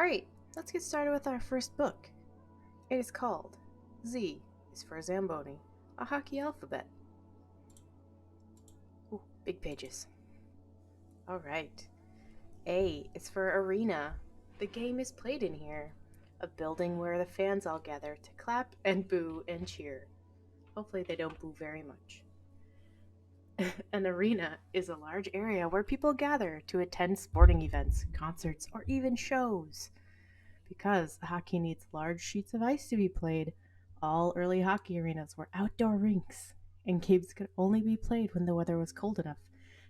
Alright, let's get started with our first book. It is called Z is for Zamboni, a hockey alphabet. Ooh, big pages. Alright. A is for arena. The game is played in here. A building where the fans all gather to clap and boo and cheer. Hopefully they don't boo very much. An arena is a large area where people gather to attend sporting events, concerts, or even shows. Because hockey needs large sheets of ice to be played, all early hockey arenas were outdoor rinks, and games could only be played when the weather was cold enough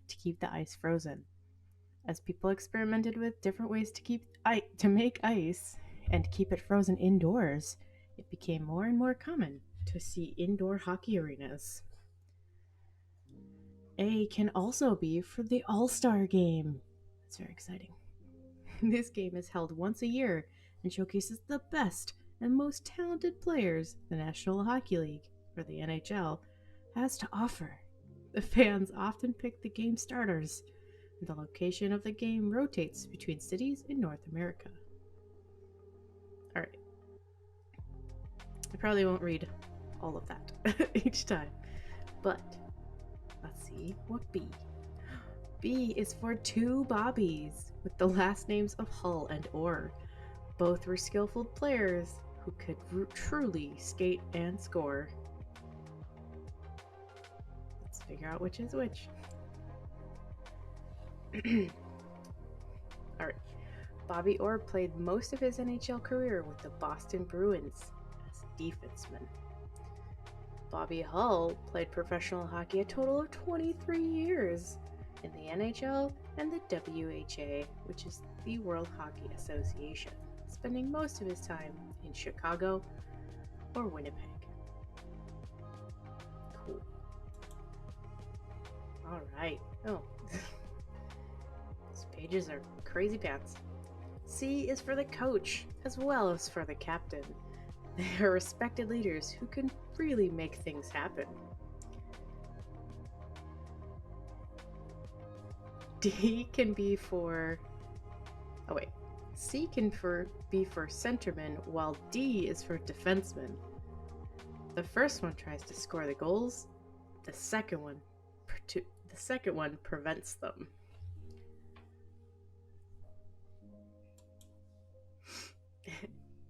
to keep the ice frozen. As people experimented with different ways to make ice and keep it frozen indoors, it became more and more common to see indoor hockey arenas. A can also be for the All-Star game. That's very exciting. This game is held once a year and showcases the best and most talented players the National Hockey League, or the NHL, has to offer. The fans often pick the game starters, and the location of the game rotates between cities in North America. Alright. I probably won't read all of that each time, but let's see what B. B is for two Bobbies, with the last names of Hull and Orr. Both were skillful players who could truly skate and score. Let's figure out which is which. Alright. Bobby Orr played most of his NHL career with the Boston Bruins as a defenseman. Bobby Hull played professional hockey a total of 23 years in the NHL and the WHA, which is the World Hockey Association, spending most of his time in Chicago or Winnipeg. Cool. Alright. Oh. These pages are crazy pants. C is for the coach, as well as for the captain. They are respected leaders who can really make things happen. D can be for... Oh wait. C can be for centerman, while D is for defenseman. The first one tries to score the goals. The second one prevents them.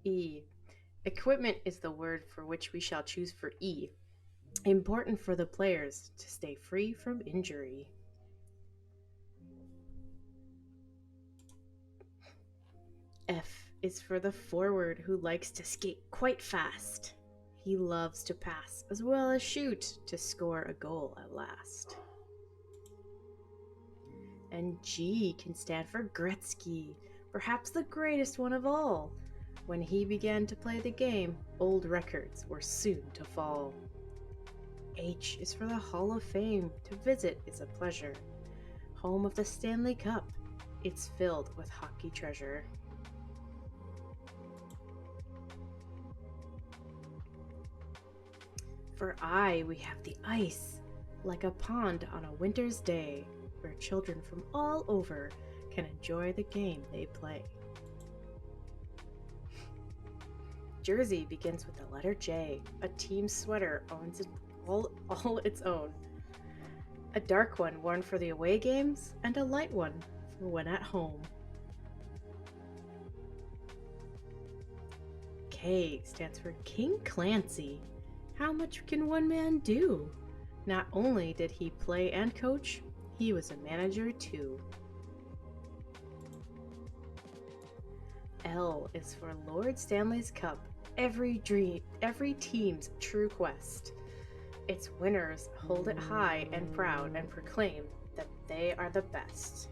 E. Equipment is the word for which we shall choose for E. Important for the players to stay free from injury. F is for the forward who likes to skate quite fast. He loves to pass as well as shoot to score a goal at last. And G can stand for Gretzky, perhaps the greatest one of all. When he began to play the game, old records were soon to fall. H is for the Hall of Fame. To visit is a pleasure. Home of the Stanley Cup, it's filled with hockey treasure. For I, we have the ice, like a pond on a winter's day, where children from all over can enjoy the game they play. Jersey begins with the letter J. A team sweater owns it all its own. A dark one worn for the away games, and a light one for when at home. K stands for King Clancy. How much can one man do? Not only did he play and coach, he was a manager too. L is for Lord Stanley's Cup, every team's true quest. Its winners hold it high and proud and proclaim that they are the best.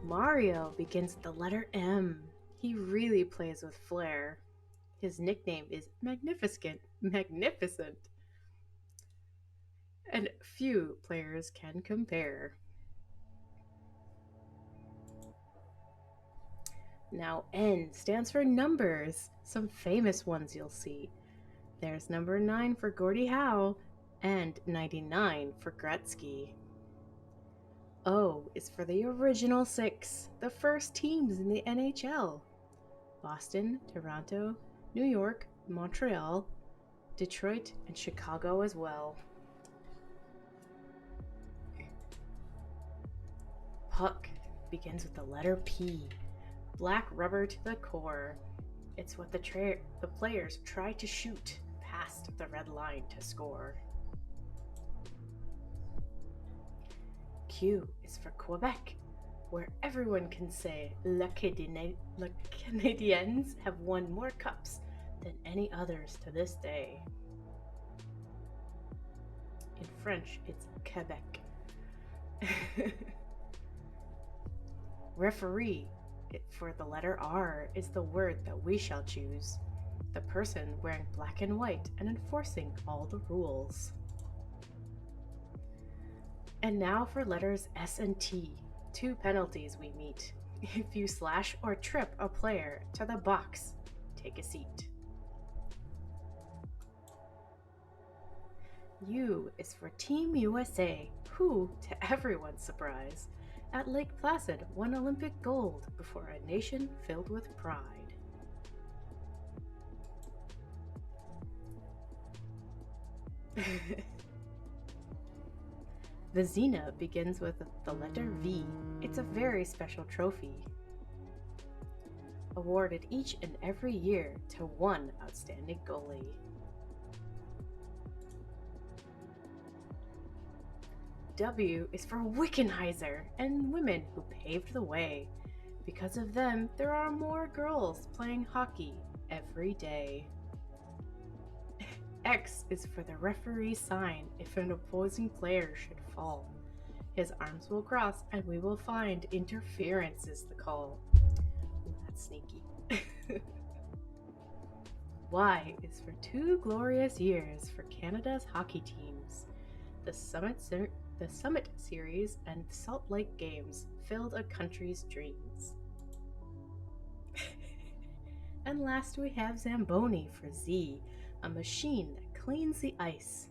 Mario begins with the letter M. He really plays with flair. His nickname is magnificent, and few players can compare. Now N stands for numbers, some famous ones you'll see. There's number 9 for Gordie Howe, and 99 for Gretzky. O is for the original six, the first teams in the NHL. Boston, Toronto, New York, Montreal, Detroit, and Chicago as well. Puck begins with the letter P, black rubber to the core. It's what the players try to shoot past the red line to score. Q is for Quebec, where everyone can say Le Canadiens have won more cups than any others to this day. In French, it's Quebec. Referee, for the letter R, is the word that we shall choose. The person wearing black and white and enforcing all the rules. And now for letters S and T, two penalties we meet. If you slash or trip a player to the box, take a seat. U is for Team USA, who, to everyone's surprise, at Lake Placid won Olympic gold before a nation filled with pride. Vizina begins with the letter V. It's a very special trophy, awarded each and every year to one outstanding goalie. W is for Wickenheiser and women who paved the way. Because of them, there are more girls playing hockey every day. X is for the referee's sign if an opposing player should fall. His arms will cross and we will find interference is the call. Ooh, that's sneaky. Y is for 2 glorious years for Canada's hockey teams. The Summit Series and Salt Lake Games filled a country's dreams. And last we have Zamboni for Z, a machine that cleans the ice,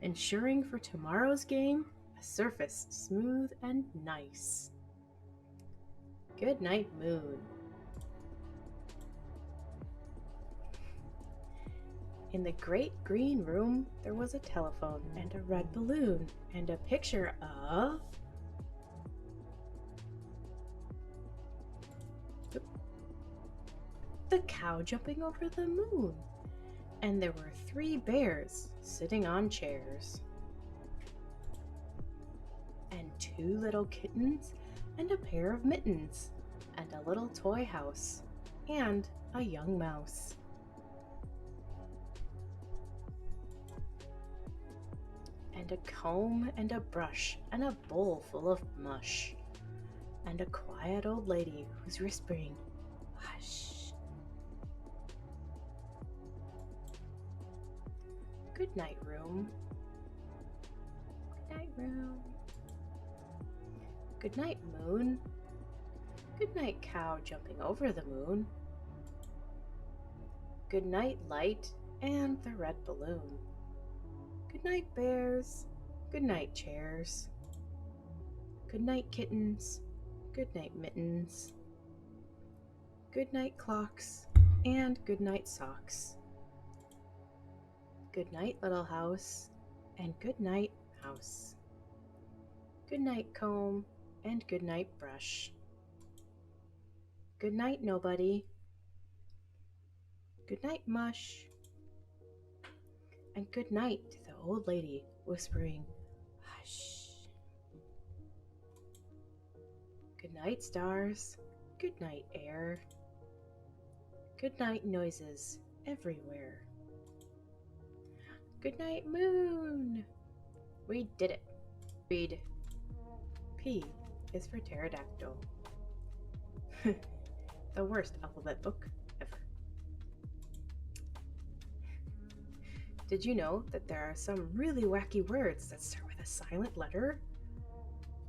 ensuring for tomorrow's game a surface smooth and nice. Good night, Moon. In the great green room, there was a telephone and a red balloon and a picture of the cow jumping over the moon. And there were 3 bears sitting on chairs. And 2 little kittens and a pair of mittens and a little toy house and a young mouse. And a comb and a brush and a bowl full of mush. And a quiet old lady who's whispering, hush. Good night, room. Good night, room. Good night, moon. Good night, cow jumping over the moon. Good night, light and the red balloon. Good night, bears. Good night, chairs. Good night, kittens. Good night, mittens. Good night, clocks. And good night, socks. Good night, little house. And good night, mouse. Good night, comb. And good night, brush. Good night, nobody. Good night, mush. And good night to the old lady whispering, hush. Good night, stars. Good night, air. Good night, noises everywhere. Good night, moon. We did it. Read. P is for pterodactyl. The worst alphabet book ever. Did you know that there are some really wacky words that start with a silent letter?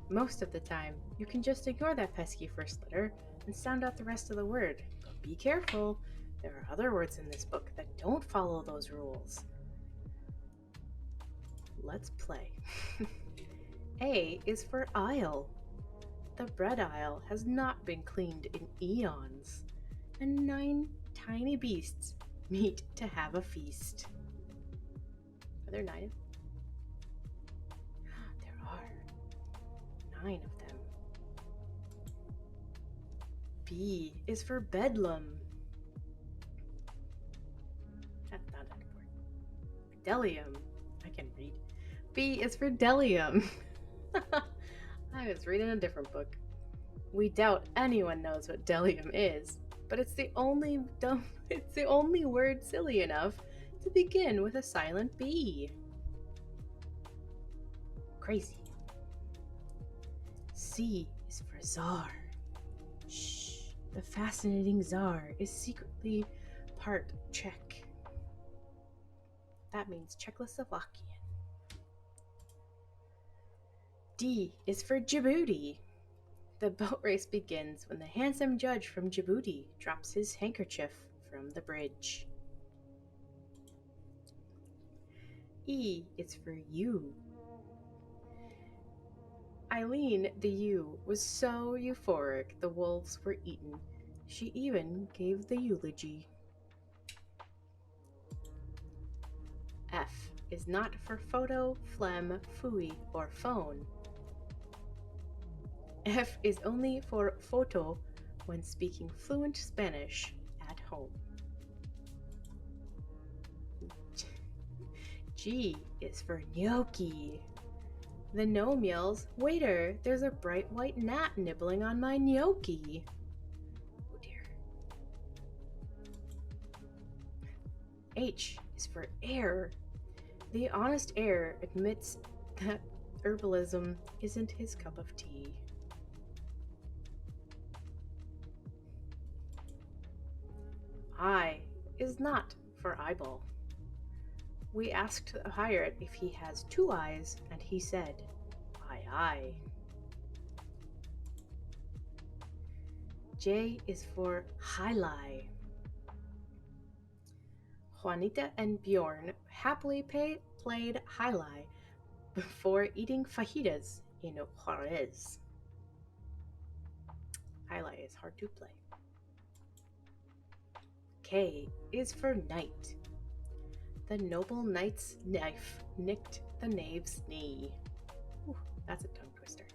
Most of the time, you can just ignore that pesky first letter and sound out the rest of the word. But be careful, there are other words in this book that don't follow those rules. Let's play. A is for aisle. The bread aisle has not been cleaned in eons, and 9 tiny beasts meet to have a feast. Are there 9? There are 9 of them. B is for bedlam. That's not that important. Delium. I can read. B is for delium. I was reading a different book. We doubt anyone knows what delium is, but it's the only word silly enough to begin with a silent B. Crazy. C is for czar. Shh. The fascinating czar is secretly part Czech. That means Czechoslovakian. D is for Djibouti. The boat race begins when the handsome judge from Djibouti drops his handkerchief from the bridge. E is for you. Eileen, the ewe, was so euphoric the wolves were eaten. She even gave the eulogy. F is not for photo, phlegm, phooey, or phone. F is only for photo when speaking fluent Spanish at home. G is for gnocchi. The gnome yells, "Waiter, there's a bright white gnat nibbling on my gnocchi." Oh dear. H is for air. The honest heir admits that herbalism isn't his cup of tea. I is not for eyeball. We asked the pirate if he has 2 eyes, and he said, "Aye, aye." J is for highlight. Juanita and Bjorn happily played highlight before eating fajitas in Juarez. Highlight is hard to play. K is for knight. The noble knight's knife nicked the knave's knee. Ooh, that's a tongue twister.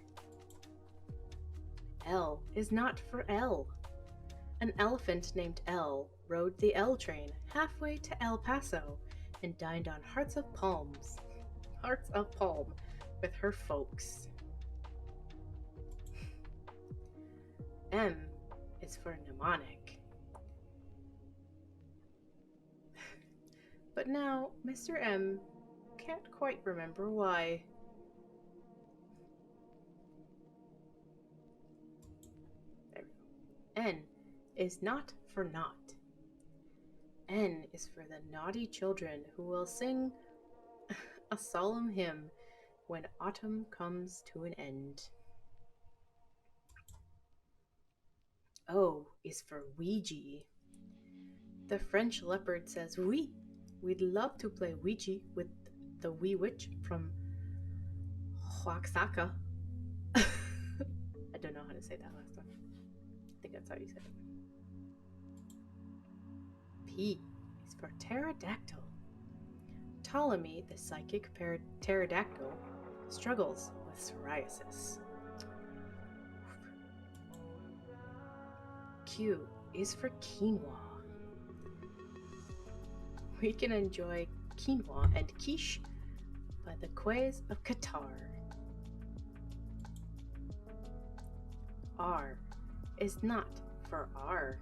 L is not for L. An elephant named L rode the L train halfway to El Paso and dined on hearts of palm with her folks. M is for mnemonic. But now Mr. M can't quite remember why. There we go. N is not for not. N is for the naughty children who will sing a solemn hymn when autumn comes to an end. O is for Ouija. The French leopard says, "Oui, we'd love to play Ouija with the wee witch from Oaxaca." I don't know how to say that last one. I think that's how you said it. P is for pterodactyl. Ptolemy, the psychic pterodactyl, struggles with psoriasis. Q is for quinoa. We can enjoy quinoa and quiche by the quays of Qatar. R is not for R.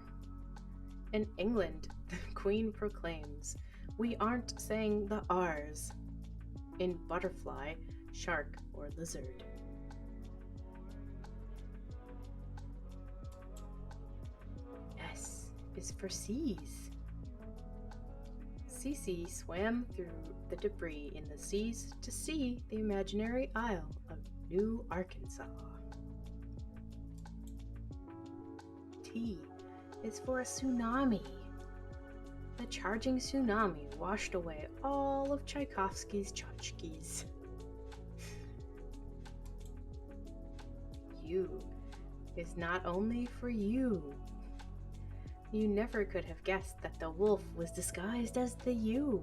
In England, the Queen proclaims, "We aren't saying the R's" in butterfly, shark, or lizard. S is for seas. Cece swam through the debris in the seas to see the imaginary Isle of New Arkansas. T is for a tsunami. The charging tsunami washed away all of Tchaikovsky's tchotchkes. you is not only for you. You never could have guessed that the wolf was disguised as the you.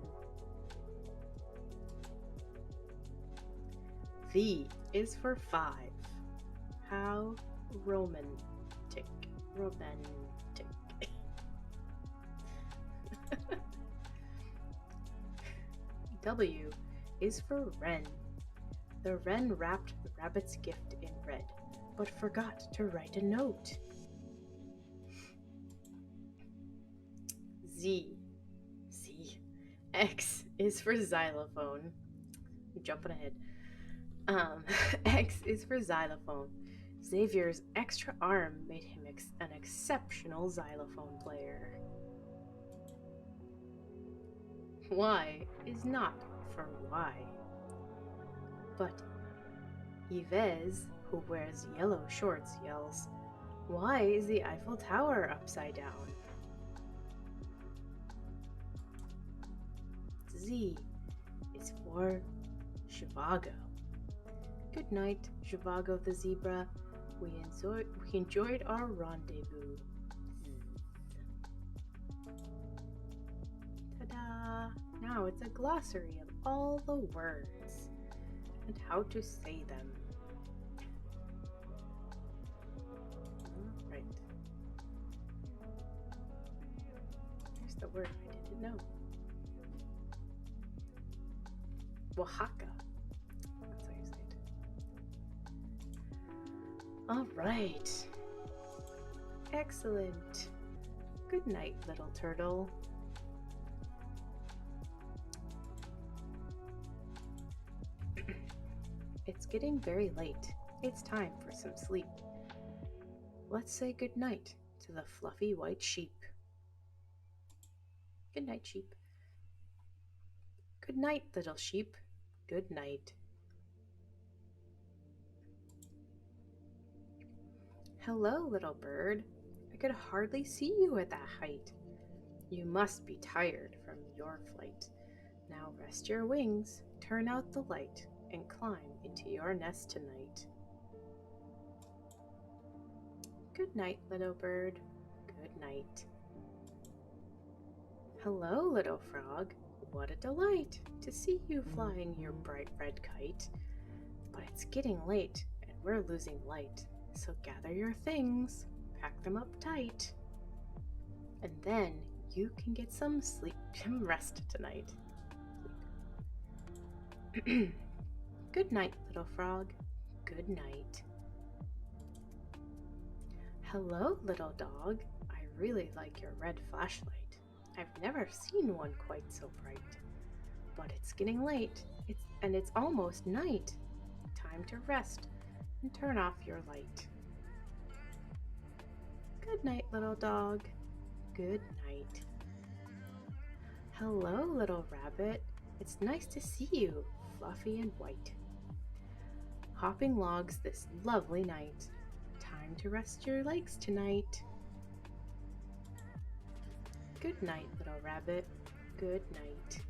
V is for 5. How romantic. Romantic. W is for wren. The wren wrapped the rabbit's gift in red, but forgot to write a note. Z. X is for xylophone. I'm jumping ahead. X is for xylophone. Xavier's extra arm made him an exceptional xylophone player. Y is not for why. But Yves, who wears yellow shorts, yells, "Why is the Eiffel Tower upside down?" Z is for Zhivago. Good night, Zhivago the zebra. We enjoyed our rendezvous. Ta-da! Now it's a glossary of all the words and how to say them. All right. Here's the word I didn't know. Oaxaca. That's how you say it. All right. Excellent. Good night, little turtle. It's getting very late. It's time for some sleep. Let's say good night to the fluffy white sheep. Good night, sheep. Good night, little sheep. Good night. Hello, little bird. I could hardly see you at that height. You must be tired from your flight. Now rest your wings, turn out the light, and climb into your nest tonight. Good night, little bird. Good night. Hello, little frog. What a delight to see you flying your bright red kite. But it's getting late and we're losing light, so gather your things, pack them up tight, and then you can get some sleep, some rest tonight. Good night, little frog. Good night. Hello, little dog. I really like your red flashlight. I've never seen one quite so bright. But it's getting late, and it's almost night. Time to rest and turn off your light. Good night, little dog. Good night. Hello, little rabbit. It's nice to see you, fluffy and white. Hopping logs this lovely night. Time to rest your legs tonight. Good night, little rabbit. Good night.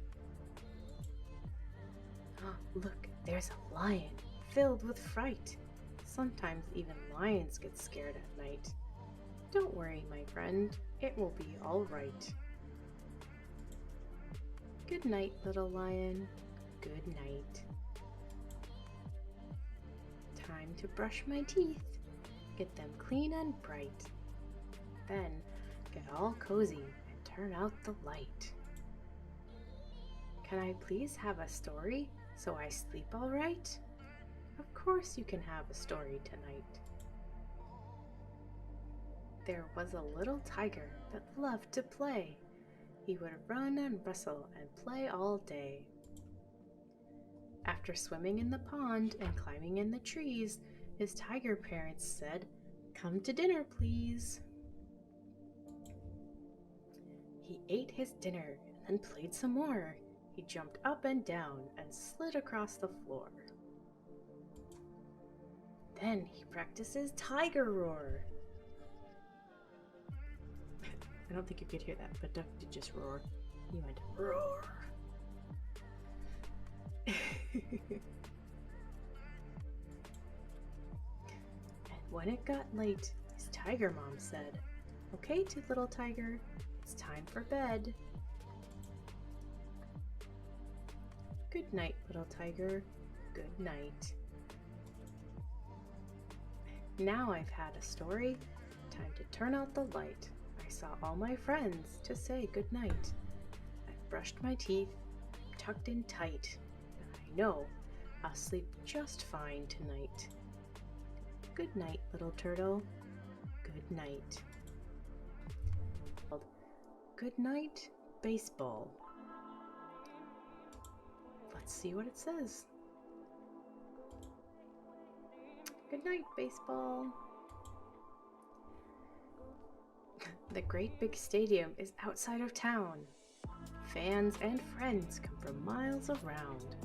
Oh, look, there's a lion filled with fright. Sometimes even lions get scared at night. Don't worry, my friend. It will be all right. Good night, little lion. Good night. Time to brush my teeth. Get them clean and bright. Then get all cozy and turn out the light. Can I please have a story so I sleep all right? Of course you can have a story tonight. There was a little tiger that loved to play. He would run and wrestle and play all day. After swimming in the pond and climbing in the trees, his tiger parents said, "Come to dinner, please." He ate his dinner and then played some more. He jumped up and down and slid across the floor. Then he practiced his tiger roar. I don't think you could hear that, but Duck did just roar. He went roar. And When it got late, his tiger mom said, "Okay, little tiger, it's time for bed." Good night, little tiger. Good night. Now I've had a story. Time to turn out the light. I saw all my friends to say good night. I've brushed my teeth, tucked in tight, and I know I'll sleep just fine tonight. Good night, little turtle. Good night. Good night, baseball. Let's see what it says. Good night, baseball. The great big stadium is outside of town. Fans and friends come from miles around.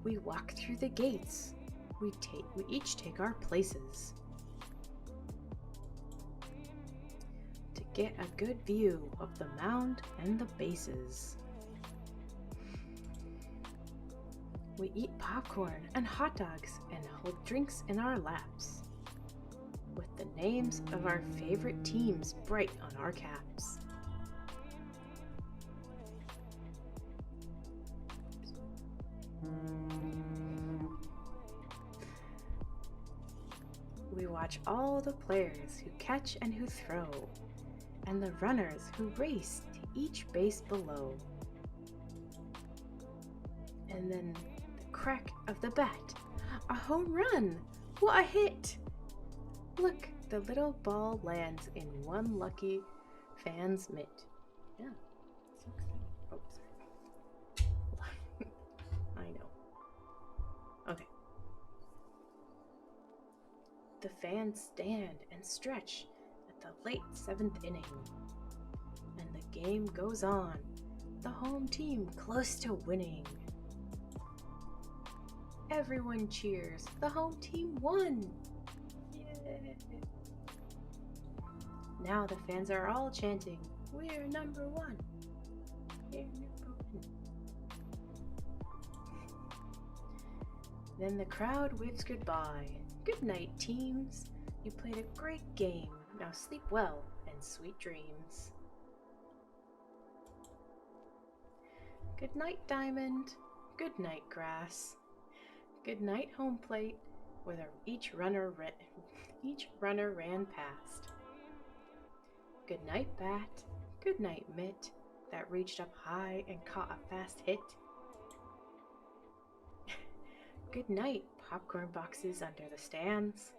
We walk through the gates. We each take our places to get a good view of the mound and the bases. We eat popcorn and hot dogs and hold drinks in our laps, with the names of our favorite teams bright on our caps. We watch all the players who catch and who throw, and the runners who race to each base below. And then the crack of the bat, a home run! What a hit! Look, the little ball lands in one lucky fan's mitt. Yeah, so exciting. Oh, sorry. I know. Okay. The fans stand and stretch at the late 7th inning. And the game goes on, the home team close to winning. Everyone cheers, the home team won! Yay! Now the fans are all chanting, "We're number one! We're number one!" Then the crowd waves goodbye. Good night, teams. You played a great game. Now sleep well and sweet dreams. Good night, diamond. Good night, grass. Good night, home plate, where each runner ran past. Good night, bat. Good night, mitt, that reached up high and caught a fast hit. Good night, popcorn boxes under the stands.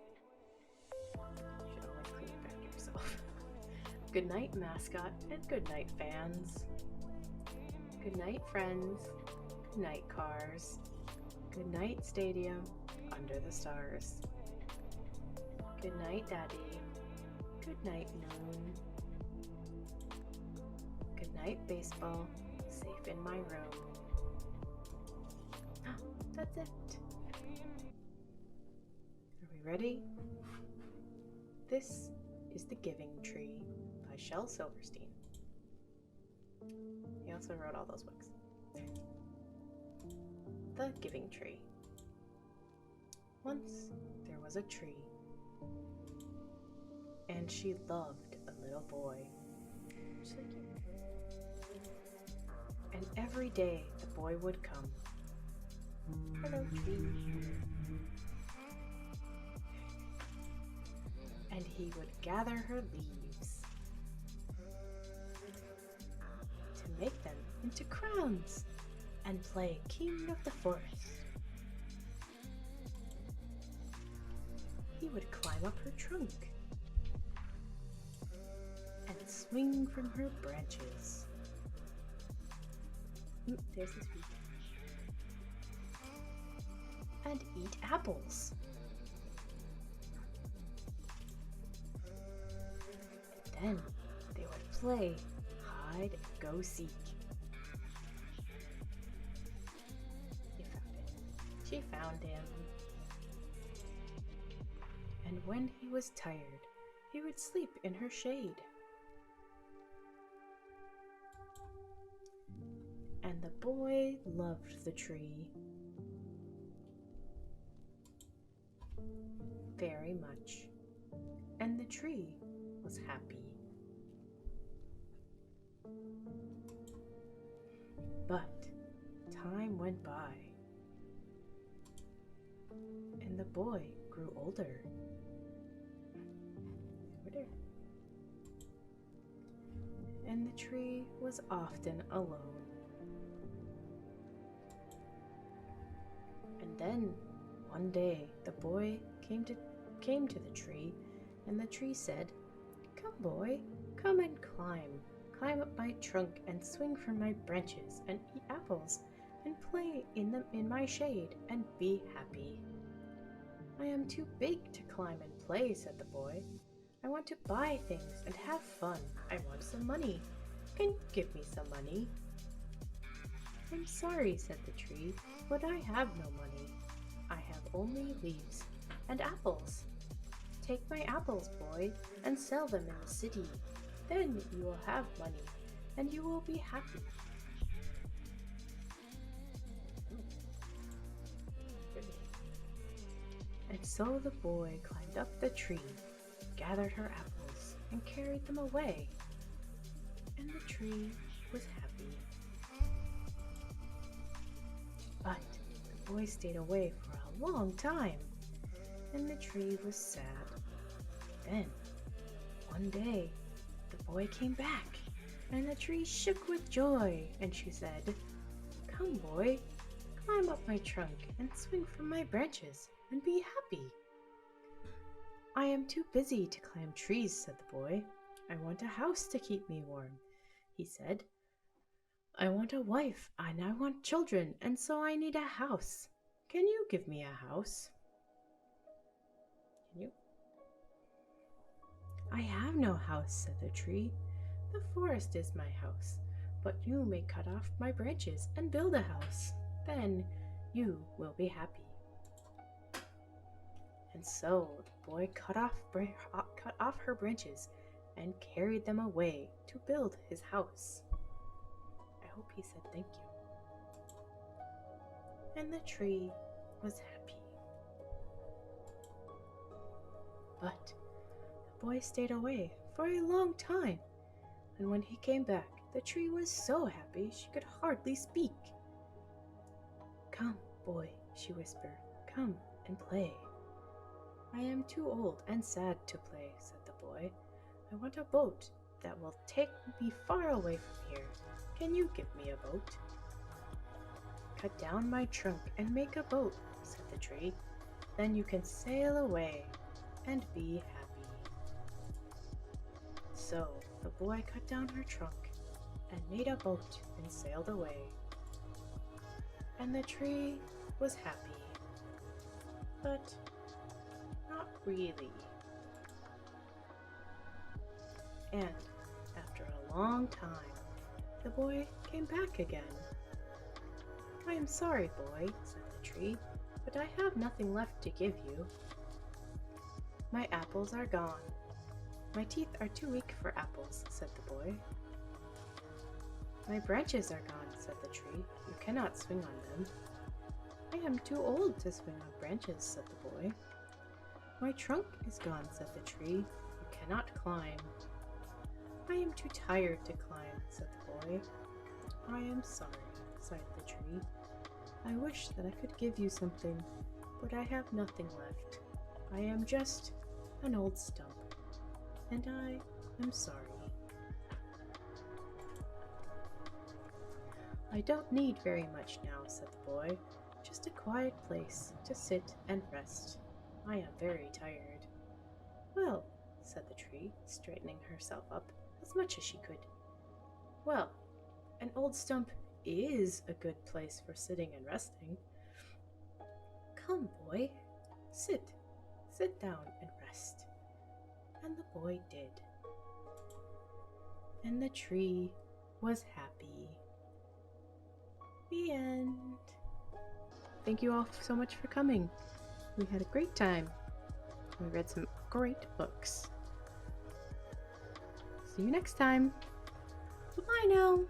You should always clean up after yourself. Good night, mascot, and good night, fans. Good night, friends. Good night, cars. Good night, stadium, under the stars. Good night, daddy. Good night, moon. Good night, baseball, safe in my room. That's it. Are we ready? This is The Giving Tree by Shel Silverstein. He also wrote all those books. The Giving Tree. Once there was a tree, and she loved a little boy. Just like you. And every day the boy would come. Hello, tree. And he would gather her leaves to make them into crowns and play king of the forest. He would climb up her trunk and swing from her branches. There's his feet. And eat apples. And then they would play hide and go seek. He found it. She found him. And when he was tired, he would sleep in her shade. And the boy loved the tree. very much, and the tree was happy. But time went by, and the boy grew older. And the tree was often alone. And then one day the boy came to the tree, and the tree said, "Come, boy, come and climb. Climb up my trunk and swing from my branches and eat apples and play in my shade and be happy." "I am too big to climb and play," said the boy. "I want to buy things and have fun. I want some money. Can you give me some money?" "I'm sorry," said the tree, "but I have no money. I have only leaves and apples. Take my apples, boy, and sell them in the city. Then you will have money, and you will be happy." And so the boy climbed up the tree, gathered her apples, and carried them away. And the tree was happy. But the boy stayed away for a long time, and the tree was sad. Then, one day, the boy came back, and the tree shook with joy, and she said, "Come, boy, climb up my trunk and swing from my branches and be happy." "I am too busy to climb trees," said the boy. "I want a house to keep me warm," he said. "I want a wife and I want children, and so I need a house. Can you give me a house?" "Can you?" "I have no house," said the tree. "The forest is my house, but you may cut off my branches and build a house. Then you will be happy." And so the boy cut off her branches and carried them away to build his house. I hope he said thank you. And the tree was happy. But the boy stayed away for a long time, and when he came back, the tree was so happy she could hardly speak. "Come, boy," she whispered, "come and play." "I am too old and sad to play," said the boy. "I want a boat that will take me far away from here. Can you give me a boat?" "Cut down my trunk and make a boat," said the tree. "Then you can sail away and be happy." So the boy cut down her trunk and made a boat and sailed away. And the tree was happy, but not really. And after a long time, the boy came back again. "I am sorry, boy," said the tree, "but I have nothing left to give you. My apples are gone. My teeth are too weak for apples," said the boy. "My branches are gone," said the tree. "You cannot swing on them." "I am too old to swing on branches," said the boy. "My trunk is gone," said the tree. "You cannot climb." "I am too tired to climb," said the boy. "I am sorry," sighed the tree. "I wish that I could give you something, but I have nothing left. I am just an old stump, and I am sorry." "I don't need very much now," said the boy. "Just a quiet place to sit and rest. I am very tired." "Well," said the tree, straightening herself up as much as she could. "Well, an old stump is a good place for sitting and resting. Come, boy, sit down and rest." And the boy did. And the tree was happy. The end. Thank you all so much for coming. We had a great time. We read some great books. See you next time. Bye now.